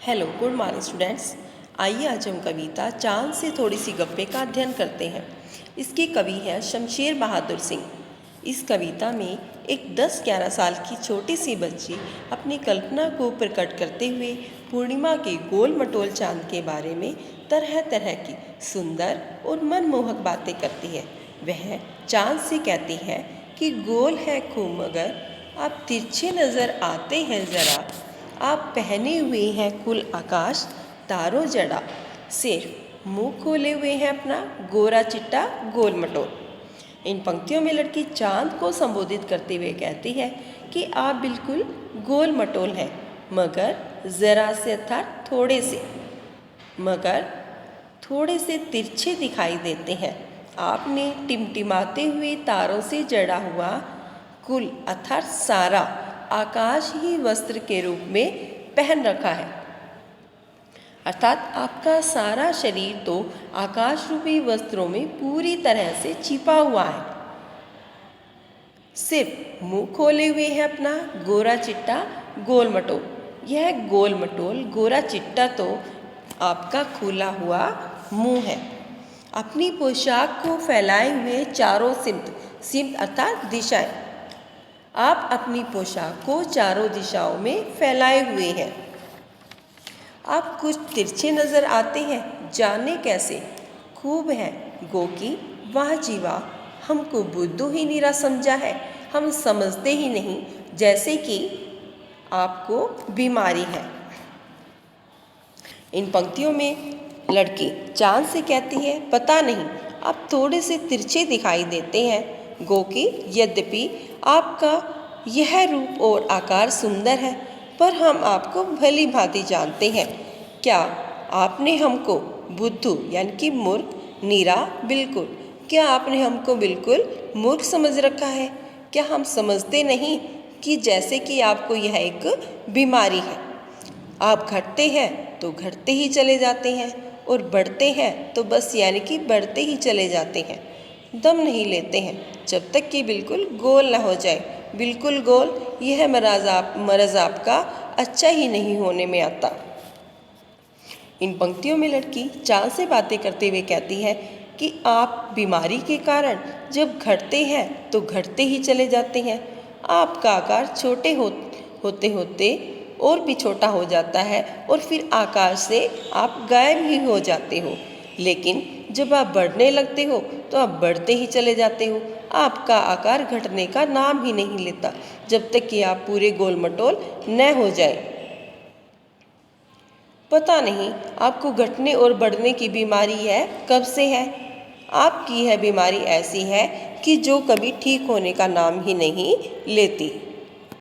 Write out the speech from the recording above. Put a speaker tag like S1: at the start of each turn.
S1: Hello good morning students. आइए आज हम कविता चांद से थोड़ी सी गप्पे का अध्ययन करते हैं। इसके कवि हैं शमशेर बहादुर सिंह। इस कविता में एक 10-11 साल की छोटी सी बच्ची अपनी कल्पना को प्रकट करते हुए पूर्णिमा के गोल मटोल चांद के बारे में तरह तरह की सुंदर और मनमोहक बातें करती है। वह चांद से कहती है कि गोल है खूब मगर आप तिरछे नज़र आते हैं ज़रा, आप पहने हुए हैं कुल आकाश तारों जड़ा, सिर्फ मुंह खोले हुए हैं अपना गोरा चिट्टा गोल मटोल। इन पंक्तियों में लड़की चांद को संबोधित करते हुए कहती है कि आप बिल्कुल गोल मटोल हैं, मगर ज़रा से अर्थात थोड़े से तिरछे दिखाई देते हैं। आपने टिमटिमाते हुए तारों से जड़ा हुआ कुल अर्थात सारा आकाश ही वस्त्र के रूप में पहन रखा है, अर्थात आपका सारा शरीर तो आकाश रूपी वस्त्रों में पूरी तरह से छिपा हुआ है। सिर्फ मुंह खोले हुए है अपना गोरा चिट्टा गोल मटोल। यह गोल मटोल गोरा चिट्टा तो आपका खुला हुआ मुंह है। अपनी पोशाक को फैलाए हुए चारों सिमत अर्थात दिशाएं, आप अपनी पोशाक को चारों दिशाओं में फैलाए हुए हैं। आप कुछ तिरछे नज़र आते हैं, जाने कैसे खूब है गो की वाह जीवा, हमको बुद्धू ही निरा समझा है, हम समझते ही नहीं जैसे कि आपको बीमारी है। इन पंक्तियों में लड़की चांद से कहती है, पता नहीं आप थोड़े से तिरछे दिखाई देते हैं गो कि यद्यपि आपका यह रूप और आकार सुंदर है, पर हम आपको भली भांति जानते हैं। क्या आपने हमको बुद्धू यानी कि मूर्ख नीरा बिल्कुल, क्या आपने हमको बिल्कुल मूर्ख समझ रखा है? क्या हम समझते नहीं कि जैसे कि आपको यह एक बीमारी है। आप घटते हैं तो घटते ही चले जाते हैं और बढ़ते हैं तो बस यानी कि बढ़ते ही चले जाते हैं, दम नहीं लेते हैं जब तक कि बिल्कुल गोल ना हो जाए। बिल्कुल गोल यह मरज़ आपका अच्छा ही नहीं होने में आता। इन पंक्तियों में लड़की चांद से बातें करते हुए कहती है कि आप बीमारी के कारण जब घटते हैं तो घटते ही चले जाते हैं। आपका आकार छोटे होते होते और भी छोटा हो जाता है और फिर आकाश से आप गायब ही हो जाते हो। लेकिन जब आप बढ़ने लगते हो तो आप बढ़ते ही चले जाते हो। आपका आकार घटने का नाम ही नहीं लेता जब तक कि आप पूरे गोल मटोल न हो जाए। पता नहीं आपको घटने और बढ़ने की बीमारी है कब से है। आपकी यह बीमारी ऐसी है कि जो कभी ठीक होने का नाम ही नहीं लेती।